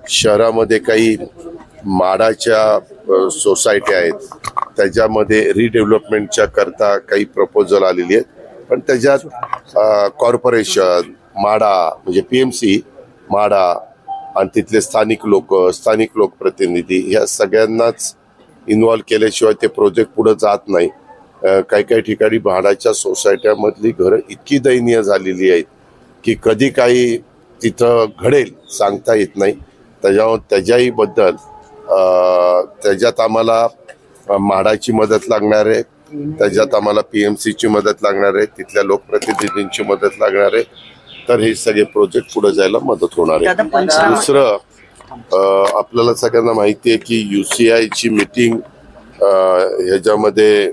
शहरामध्ये काही माडाच्या सोसायटी आहेत, त्याच्यामध्ये रिडेव्हलपमेंटच्या करता काही प्रपोजल आलेली आहेत. पण त्याच्यात कॉर्पोरेशन, माडा म्हणजे PMC, माडा आणि तिथले स्थानिक लोकप्रतिनिधी या सगळ्यांनाच इन्व्हॉल्व केल्याशिवाय ते प्रोजेक्ट पुढे जात नाही. काही काही ठिकाणी म्हाडाच्या सोसायट्यामधली घरं इतकी दयनीय झालेली आहेत की कधी काही तिथं घडेल सांगता येत नाही. त्याच्याही बद्दल त्याच्यात आम्हाला म्हाडाची मदत लागणार आहे, त्याच्यात आम्हाला PMCची मदत लागणार आहे, तिथल्या लोकप्रतिनिधींची मदत लागणार आहे. तर हे सगळे प्रोजेक्ट पुढे जायला मदत होणार आहे. दुसरं, आपल्याला सगळ्यांना माहिती आहे की UCIची मीटिंग ह्याच्यामध्ये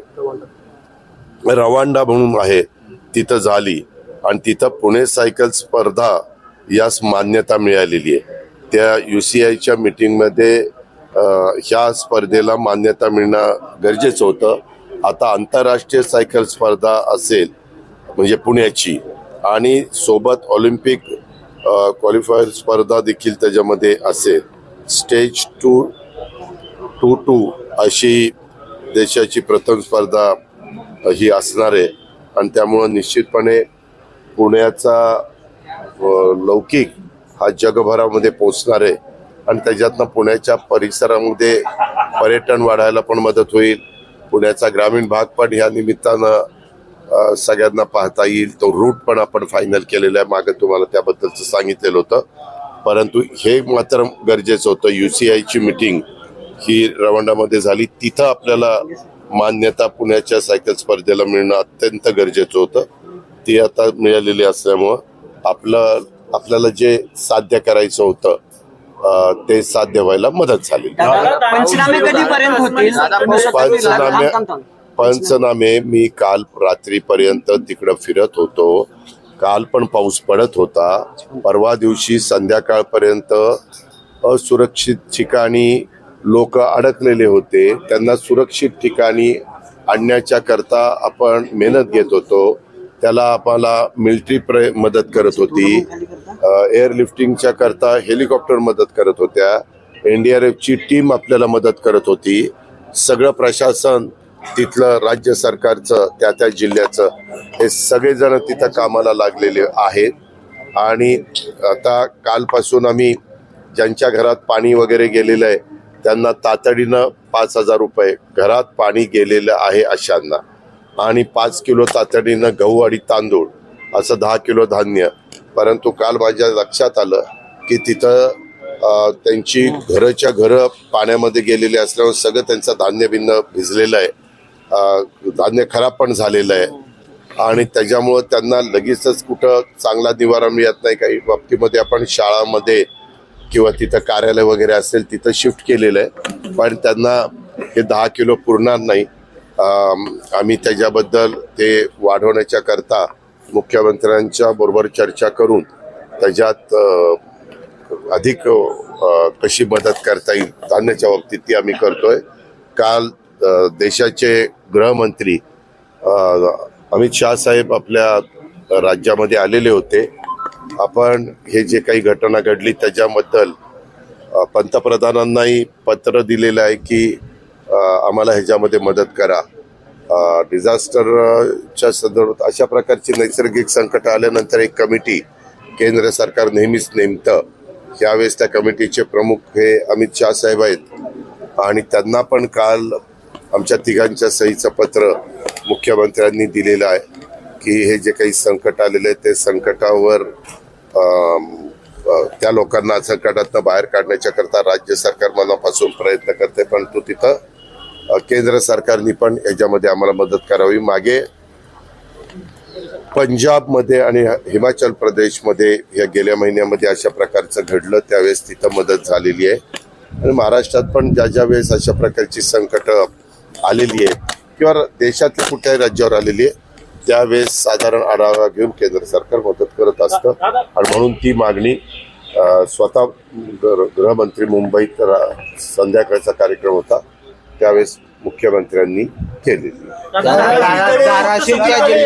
रवांडा म्हणून आहे तिथं झाली आणि तिथं पुणे सायकल स्पर्धा यास मान्यता मिळालेली आहे. त्या UCIच्या मीटिंगमध्ये ह्या स्पर्धेला मान्यता मिळणं गरजेचं होतं. आता आंतरराष्ट्रीय सायकल स्पर्धा असेल म्हणजे पुण्याची, आणि सोबत ऑलिम्पिक क्वालिफायर स्पर्धा देखील त्याच्यामध्ये असेल. स्टेज 2 अशी देशाची प्रथम स्पर्धा ही असणार आहे. आणि त्यामुळं निश्चितपणे पुण्याचा लौकिक हा जगभरामध्ये पोचणार आहे आणि त्याच्यातनं पुण्याच्या परिसरामध्ये पर्यटन वाढायला पण मदत होईल. पुण्याचा ग्रामीण भाग पण ह्या निमित्तानं सगळ्यांना पाहता येईल. तो रूट पण आपण फायनल केलेला आहे, मागे तुम्हाला त्याबद्दलचं सांगितलेलं होतं. परंतु हे मात्र गरजेचं होतं, UCIची मीटिंग ही रवांडामध्ये झाली, तिथं आपल्याला मान्यता पुण्याच्या सायकल स्पर्धेला मिळणं अत्यंत गरजेचं होतं. ती आता मिळालेली असल्यामुळं आपल्याला जे साध्य करायचं होतं ते साध्य व्हायला मदत झाली. पंचनामे मी काल रात्रीपर्यंत तिकडं फिरत होतो. काल पण पाऊस पडत होता. परवा दिवशी संध्याकाळपर्यंत असुरक्षित ठिकाणी लोक अडकलेले होते, त्यांना सुरक्षित ठिकाणी आणण्याच्या करता आपण मेहनत घेत होतो. त्याला आम्हाला मिलिटरी मदत करत होती, एअरलिफ्टिंगच्या करता हेलिकॉप्टर मदत करत होत्या, NDRFची टीम आपल्याला मदत करत होती. सगळं प्रशासन तिथलं, राज्य सरकारचं, त्या जिल्ह्याचं, हे सगळेजण तिथं कामाला लागलेले आहेत. आणि आता कालपासून आम्ही ज्यांच्या घरात पाणी वगैरे गेलेलं आहे त्यांना तातडीनं 5,000 रुपये, घरात पाणी गेलेलं आहे अशांना, आणि 5 किलो तातडीनं गहू आणि तांदूळ, असं 10 किलो धान्य. परंतु काल माझ्या लक्षात आलं की तिथं त्यांची घरच्या घरं पाण्यामध्ये गेलेली असल्यामुळे सगळं त्यांचं धान्य बिन्न भिजलेलं आहे, धान्य खराब पण झालेलं आहे. आणि त्याच्यामुळं त्यांना लगेचच कुठं चांगला निवारा मिळत नाही. काही बाबतीमध्ये आपण शाळामध्ये किंवा तिथं कार्यालय वगैरे असेल तिथं शिफ्ट केलेलं आहे, पण त्यांना हे 10 किलो पुरणार नाही. आम्ही त्याच्याबद्दल ते वाढवण्याच्या करता मुख्यमंत्र्यांच्या बरोबर चर्चा करून त्याच्यात अधिक कशी मदत करता येईल धान्याच्या बाबतीत ती आम्ही करतोय. काल देशाचे गृहमंत्री अमित शाह साहेब आपल्या राज्यामध्ये आलेले होते. आपण हे जे काही घटना घडली त्याच्याबद्दल पंतप्रधानांनाही पत्र दिलेलं आहे की आम्हाला ह्याच्यामध्ये मदत करा. डिझास्टरच्या संदर्भात अशा प्रकारची नैसर्गिक संकट आल्यानंतर एक कमिटी केंद्र सरकार नेहमीच नेमतं. यावेळेस त्या कमिटीचे प्रमुख हे अमित शाह साहेब आहेत आणि त्यांना पण काल आमच्या तिघांच्या सहीचं पत्र मुख्यमंत्र्यांनी दिलेलं आहे की हे जे काही संकट आलेलं आहे ते संकटावर त्या लोकांना संकटातनं बाहेर काढण्याच्या करता राज्य सरकार मनापासून प्रयत्न करते, परंतु तिथं केंद्र सरकारने पण याच्यामध्ये आम्हाला मदत करावी. मागे पंजाबमध्ये आणि हिमाचल प्रदेशमध्ये या गेल्या महिन्यामध्ये अशा प्रकारचं घडलं, त्यावेळेस तिथं मदत झालेली आहे. आणि महाराष्ट्रात पण ज्या वेळेस अशा प्रकारची संकट आलेली आहे किंवा देशातल्या कुठल्याही राज्यावर आलेली आहे त्यावेळेस साधारण आढावा घेऊन केंद्र सरकार मदत करत असतं. आणि म्हणून ती मागणी स्वतः गृहमंत्री मुंबईत संध्याकाळचा कार्यक्रम होता त्यावेळेस मुख्यमंत्र्यांनी केलेली. धाराशिवच्या तीन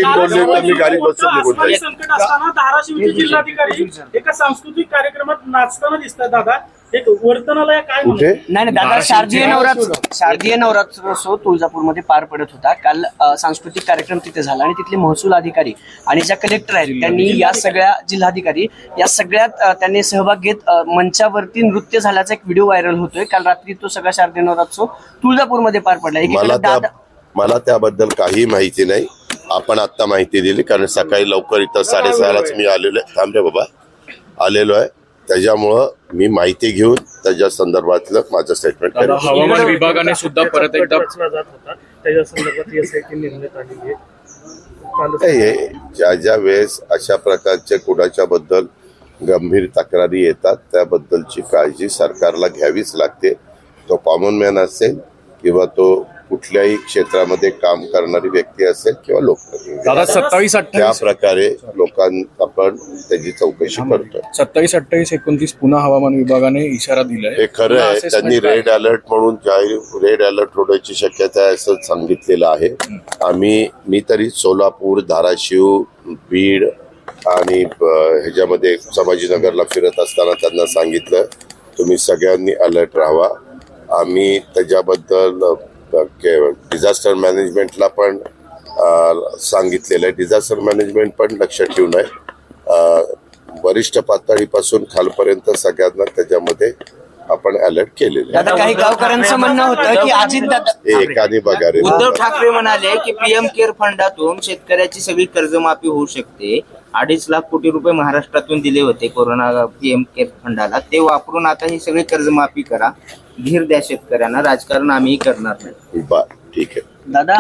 बोलले तर मी गाडीत बसून निघून जाईल. संकट असताना धाराशिवचे जिल्हाधिकारी एका सांस्कृतिक कार्यक्रमात नाचताना दिसतात दादा. एक वर्तनाला काय कुठे नाही दादा, शारदीय नवरात्रोत्सव तुळजापूरमध्ये पार पडत होता काल. सांस्कृतिक कार्यक्रम तिथे झाला आणि तिथले महसूल अधिकारी आणि ज्या कलेक्टर आहेत त्यांनी या सगळ्या जिल्हाधिकारी या सगळ्यात त्यांनी सहभाग घेत मंचावरती नृत्य झाल्याचा एक व्हिडिओ व्हायरल होतोय. काल रात्री तो सगळा शारदीय नवरात्रोत्सव तुळजापूरमध्ये पार पडला. मला त्याबद्दल काही माहिती नाही. आपण आता माहिती दिली कारण सकाळी लवकर इथं 6:30लाच मी आलेलो आहे. थांबरे बाबा आलेलो आहे, त्याच्यामुळं मी माहिती घेऊन त्याच्या संदर्भातलं माझं स्टेटमेंट करेन. हवामान विभागाने सुद्धा परत एकदा त्याच्या संदर्भात SIT नेमण्यात आलेली आहे. ज्या वेळेस अशा प्रकारचे कुणाच्या बद्दल गंभीर तक्रारी येतात त्याबद्दलची काळजी सरकारला घ्यावीच लागते. तो कॉमन मॅन असेल किंवा तो कुठल्याही क्षेत्रामध्ये काम करणारी व्यक्ती असेल किंवा लोकप्रतिनिधी, दादा 27-28 त्या प्रकारे लोकांना आपण त्याची चौकशी करतोय. 27-28-29 पुन्हा हवामान विभागाने इशारा दिलाय. हे खरं आहे, त्यांनी रेड अलर्ट म्हणून रेड अलर्ट होण्याची शक्यता आहे असं सांगितलेलं आहे. मी तरी सोलापूर, धाराशिव, बीड आणि ह्याच्यामध्ये संभाजीनगरला फिरत असताना त्यांना सांगितलं तुम्ही सगळ्यांनी अलर्ट राहावा. आम्ही त्याच्याबद्दल डिझास्टर मॅनेजमेंटला पण सांगितलेलं आहे. डिझास्टर मॅनेजमेंट पण लक्ष ठेवून आहे. वरिष्ठ पातळीपासून खालपर्यंत सगळ्यांना त्याच्यामध्ये आपण अलर्ट केलेले दादा काही गावकऱ्यांचं म्हणणं होतं की अजितदादा एकाने बघा रे. उद्धव ठाकरे म्हणाले की PM केअर फंडातून शेतकऱ्याची सगळी कर्जमाफी होऊ शकते. 2.5 लाख कोटी रुपये महाराष्ट्रातून दिले होते कोरोना PM केअर फंडाला, ते वापरून आता ही सगळी कर्जमाफी करा, धीर द्या शेतकऱ्यांना, राजकारण आम्ही करणार नाही. बर ठीक आहे. दादा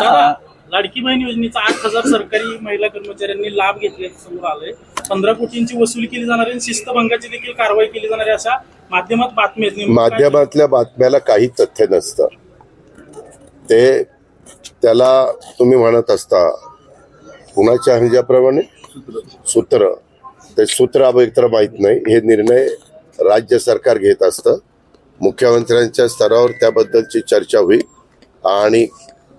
लाडकी बहीण योजनेचा 8,000 सरकारी महिला कर्मचाऱ्यांनी लाभ घेतल्याचं समोर आलंय. 15 कोटींची वसुली केली जाणार आहे, शिस्तभंगाची देखील कारवाई केली जाणार आहे अशा माध्यमात बातम्या आहेत. माध्यमातल्या बातम्याला काही तथ्य नसतं. ते त्याला तुम्ही म्हणत असता कुणाच्या ह्याच्याप्रमाणे सूत्र, ते सूत्र एकतर माहीत नाही. हे निर्णय राज्य सरकार घेत असतं. मुख्यमंत्र्यांच्या स्तरावर त्याबद्दलची चर्चा होईल आणि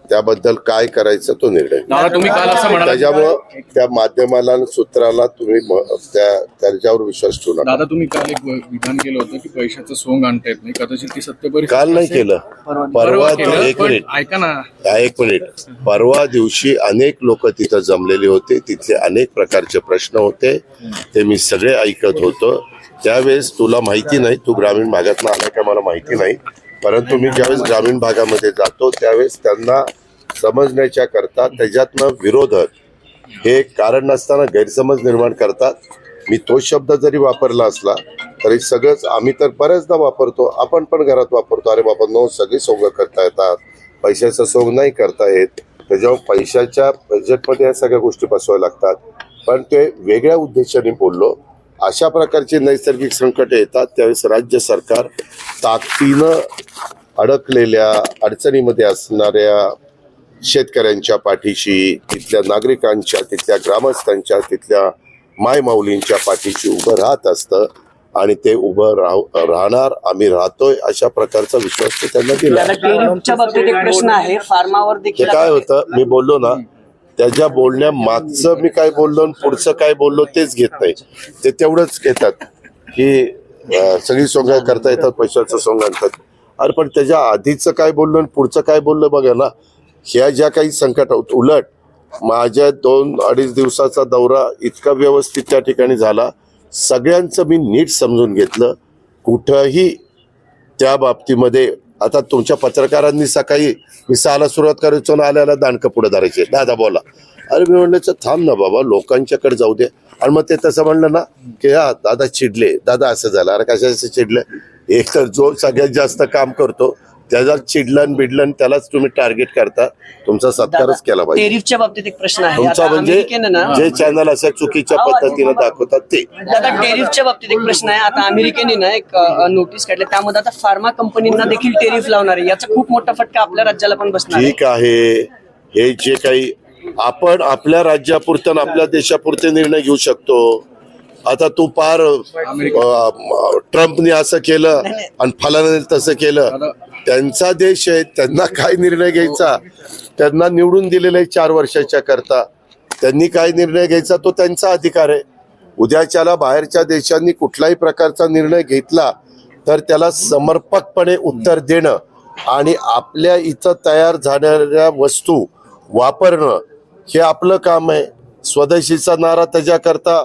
त्याबद्दल काय करायचं तो निर्णय. दादा तुम्ही काल असं म्हणाला, त्याच्यामुळं त्या माध्यमाला सूत्राला तुम्ही त्याच्यावर विश्वास ठेवू नका. दादा तुम्ही काल एक विधान केलं होतं की पैशाचं सोंग आणता येत नाही, कदाचित ती सत्य परिस्थिती काल नाही केलं, परवा केलं. एक पण मिनिट ऐका ना, एक मिनिट. परवा दिवशी अनेक लोक तिथं जमलेले होते. तिथले अनेक प्रकारचे प्रश्न होते, ते मी सगळे ऐकत होतो. त्यावेळेस तुला माहिती नाही, तू ग्रामीण भागातनं आला का मला माहिती नाही, परंतु मी ज्यावेळेस ग्रामीण भागामध्ये जातो त्यावेळेस त्यांना समजण्याच्या करता त्याच्यातनं विरोधक हे कारण नसताना गैरसमज निर्माण करतात. मी तो शब्द जरी वापरला असला तरी सगळंच आम्ही तर बऱ्याचदा वापरतो, आपण पण घरात वापरतो. अरे बाबा नो, सगळी सोंग करता येतात, पैशाचं सोंग नाही करता येत. त्याच्यावर पैशाच्या बजेटमध्ये या सगळ्या गोष्टी बसवाव्या लागतात. पण ते वेगळ्या उद्देशाने बोललो. अशा प्रकारचे नैसर्गिक संकट येतात त्यावेळेस राज्य सरकार ताकदीनं अडकलेल्या अडचणीमध्ये असणाऱ्या शेतकऱ्यांच्या पाठीशी, तिथल्या नागरिकांच्या, तिथल्या ग्रामस्थांच्या, तिथल्या मायमाऊलींच्या पाठीशी उभं राहत असतं आणि ते उभं राहणार. आम्ही राहतोय अशा प्रकारचा विश्वास ते त्यांना दिला. डेअरीच्या बाबतीत एक प्रश्न आहे. फार्मावर ते देखील काय होतं, मी बोललो ना, त्याच्या बोलण्या मागचं मी काय बोललो आणि पुढचं काय बोललो तेच घेत नाही. ते तेवढंच घेतात की सगळी सोंग करता येतात, पैशाचं सोंग आणतात. अरे पण त्याच्या आधीचं काय बोललो आणि पुढचं काय बोललं बघा ना. ह्या ज्या काही संकट, उलट माझ्या 2-2.5 दिवसाचा दौरा इतका व्यवस्थित त्या ठिकाणी झाला. सगळ्यांचं मी नीट समजून घेतलं. कुठंही त्या बाबतीमध्ये आता तुमच्या पत्रकारांनी सकाळी मी 6ला सुरुवात करायचो ना, आल्याला दांडकं पुढे धरायचे, दादा बोला. अरे मी म्हणलं थांब ना बाबा, लोकांच्याकडे जाऊ दे. आणि मग ते तसं म्हणलं ना की हा दादा चिडले, दादा असं झालं. अरे कशाचं चिडलं? एक तर जो सगळ्यात जास्त काम करतो त्याचा चिडलं बिडलं त्यालाच तुम्ही टार्गेट करता. तुमचा सत्कारच केला पाहिजे. टेरिफच्या बाबतीत एक प्रश्न आहे. तुमचा आता म्हणजे अमेरिकेनं ना जे चॅनल अशा चुकीच्या पद्धतीने दाखवतात ते. दादा टेरिफच्या बाबतीत एक प्रश्न आहे. आता अमेरिकेने ना एक नोटीस काढली, त्यामध्ये आता फार्मा कंपनींना देखील टेरिफ लावणार आहे. याचा खूप मोठा फटका आपल्या राज्याला पण बसणार आहे. ठीक आहे, हे जे काही आपण आपल्या राज्यापुरतं आपल्या देशापुरते निर्णय घेऊ शकतो. आता तू पार ट्रम्पने असं केलं आणि फलाने तसं केलं. त्यांचा देश आहे, त्यांना काय निर्णय घ्यायचा, त्यांना निवडून दिलेलं आहे 4 वर्षाच्या करता, त्यांनी काय निर्णय घ्यायचा तो त्यांचा अधिकार आहे. उद्याच्याला बाहेरच्या देशांनी कुठलाही प्रकारचा निर्णय घेतला तर त्याला समर्पकपणे उत्तर देणं आणि आपल्या इथं तयार झालेल्या वस्तू वापरणं हे आपलं काम आहे. स्वदेशीचा नारा त्याच्याकरता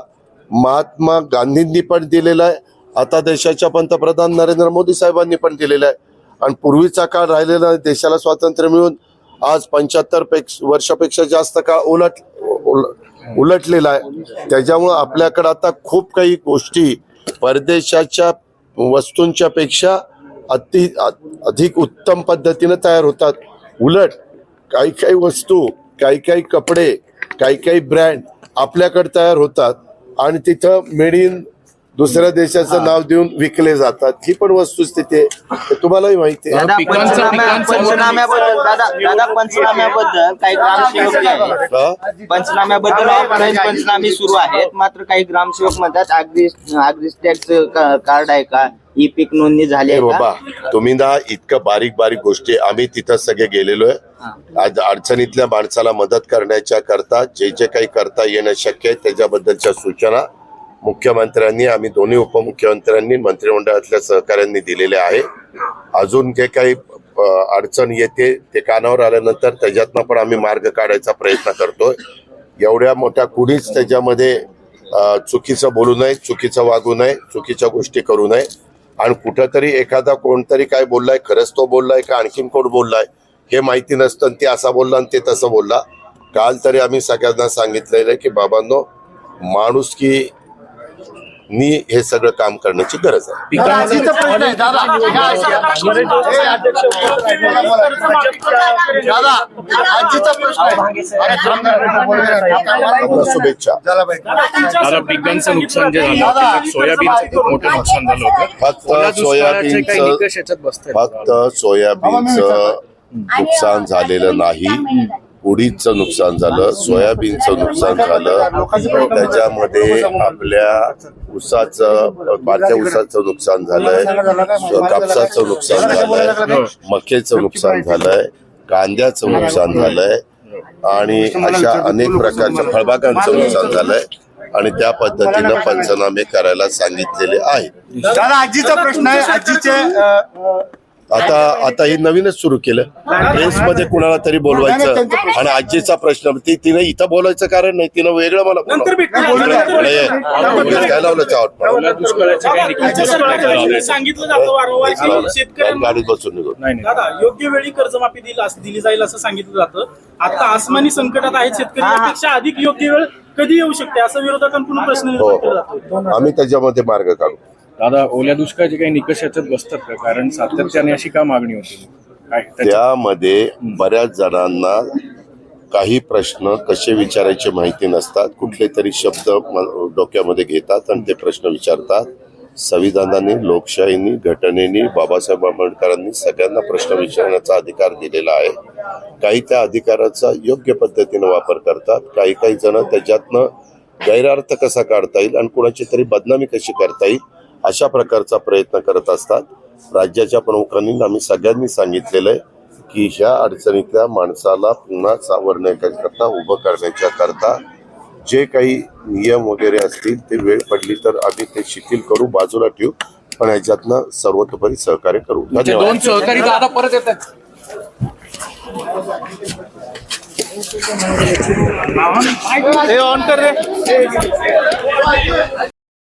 महात्मा गांधींनी पण दिलेला आहे, आता देशाच्या पंतप्रधान नरेंद्र मोदी साहेबांनी पण दिलेला आहे. आणि पूर्वीचा काळ राहिलेला देशाला स्वातंत्र्य मिळून आज 75 वर्षापेक्षा जास्त काळ उलटलेला आहे. त्याच्यामुळं आपल्याकडे आता खूप काही गोष्टी परदेशाच्या वस्तूंच्या पेक्षा अधिक उत्तम पद्धतीने तयार होतात. उलट काही काही वस्तू, काही काही कपडे, काही काही ब्रँड आपल्याकडे तयार होतात आणि तिथं मेड इन दुसऱ्या देशाचं नाव देऊन विकले जातात. ही पण वस्तुस्थिती आहे, तुम्हालाही माहिती आहे. दादा पंचनाम्याबद्दल काही ग्रामसेवक जे आहेत, पंचनाम्याबद्दल ऑफलाईन पंचनामे सुरू आहेत, मात्र काही ग्रामसेवक म्हणतात टॅक्स कार्ड आहे का, ई पीक नोंदणी झाली आहे का? बाबा तुम्ही ना इतकं बारीक बारीक गोष्टी, आम्ही तिथं सगळे गेलेलो आहे. आज अडचणीतल्या माणसाला मदत करण्याच्या करता जे जे काही करता येणं शक्य आहे त्याच्याबद्दलच्या सूचना मुख्यमंत्र्यांनी, आम्ही दोन्ही उपमुख्यमंत्र्यांनी, मंत्रिमंडळातल्या सहकाऱ्यांनी दिलेले आहे. अजून जे काही अडचण येते ते कानावर आल्यानंतर त्याच्यातनं पण आम्ही मार्ग काढायचा प्रयत्न करतोय. एवढ्या मोठ्या कुणीच त्याच्यामध्ये चुकीचं बोलू नये, चुकीचं वागू नये, चुकीच्या गोष्टी करू नये. आणि कुठंतरी एखादा कोणतरी काय बोललाय, खरंच तो बोललाय का आणखीन कोण बोललाय हे माहिती नसतं, ते असा बोलला आणि ते तसं बोलला. काल तरी आम्ही सगळ्यांना सांगितलेलं आहे की बाबांनो, माणुसकी नी हे सगळं काम करण्याची गरज आहे. शुभेच्छा. दादा पिकांचं नुकसान जे झालं त्याच्यात सोयाबीनचं खूप मोठं नुकसान झालं होतं. फक्त सोयाबीनचं नुकसान झालेलं नाही, उडीदचं नुकसान झालं, सोयाबीनचं नुकसान झालं, त्याच्यामध्ये आपल्या ऊसाचं, भारतीय ऊसाचं नुकसान झालंय, कापसाचं नुकसान झालंय, मक्याचं नुकसान झालंय, कांद्याचं नुकसान झालंय आणि अशा अनेक प्रकारच्या फळबागांचं नुकसान झालंय आणि त्या पद्धतीनं पंचनामे करायला सांगितलेले आहे. आजीचा प्रश्न आहे, आजीचे आता हे नवीनच सुरू केलं, प्रेसमध्ये कुणाला तरी बोलवायचं आणि आजीचा प्रश्न, तिने इथं बोलायचं कारण नाही, तिनं वेगळं मला काय लावलं सांगितलं जातं वारंवार की शेतकऱ्यांना गाडीत बसून निघून. दादा योग्य वेळी कर्जमाफी दिली जाईल असं सांगितलं जातं. आता आसमानी संकटात आहेत शेतकरी, यापेक्षा अधिक योग्य वेळ कधी येऊ शकते असं विरोधकांकडून प्रश्न निर्माण केला जातो. आम्ही त्याच्यामध्ये मार्ग काढू. दादा ओल्या दुष्काळाचे काही निकष याच्यात बसतात का? कारण सातत्याने अशी का मागणी होती काय त्यामध्ये बऱ्याच जणांना काही प्रश्न कसे विचारायचे माहिती नसतात, कुठले तरी शब्द डोक्यामध्ये घेतात आणि ते प्रश्न विचारतात. संविधानाने, लोकशाहीने, घटनेने, बाबासाहेब आंबेडकरांनी सगळ्यांना प्रश्न विचारण्याचा अधिकार दिलेला आहे. काही त्या अधिकाराचा योग्य पद्धतीने वापर करतात, काही काही जण त्याच्यातनं गैरअर्थ कसा काढता येईल आणि कुणाची तरी बदनामी कशी करता येईल अशा प्रकारचा प्रयत्न करत असतात. राज्याच्या प्रमुखांनी, आम्ही सगळ्यांनी सांगितलेलं आहे की ह्या अडचणीतल्या माणसाला पुन्हा सावरण्याकरता, उभं करण्याच्या करता जे काही नियम वगैरे असतील ते वेळ पडली तर आम्ही ते शिथिल करू, बाजूला ठेवू, पण ह्याच्यातनं सर्वतोपरी सहकार्य करू. धन्यवाद. दोन सहकारी दादा परत येतात. ऑन कर रे.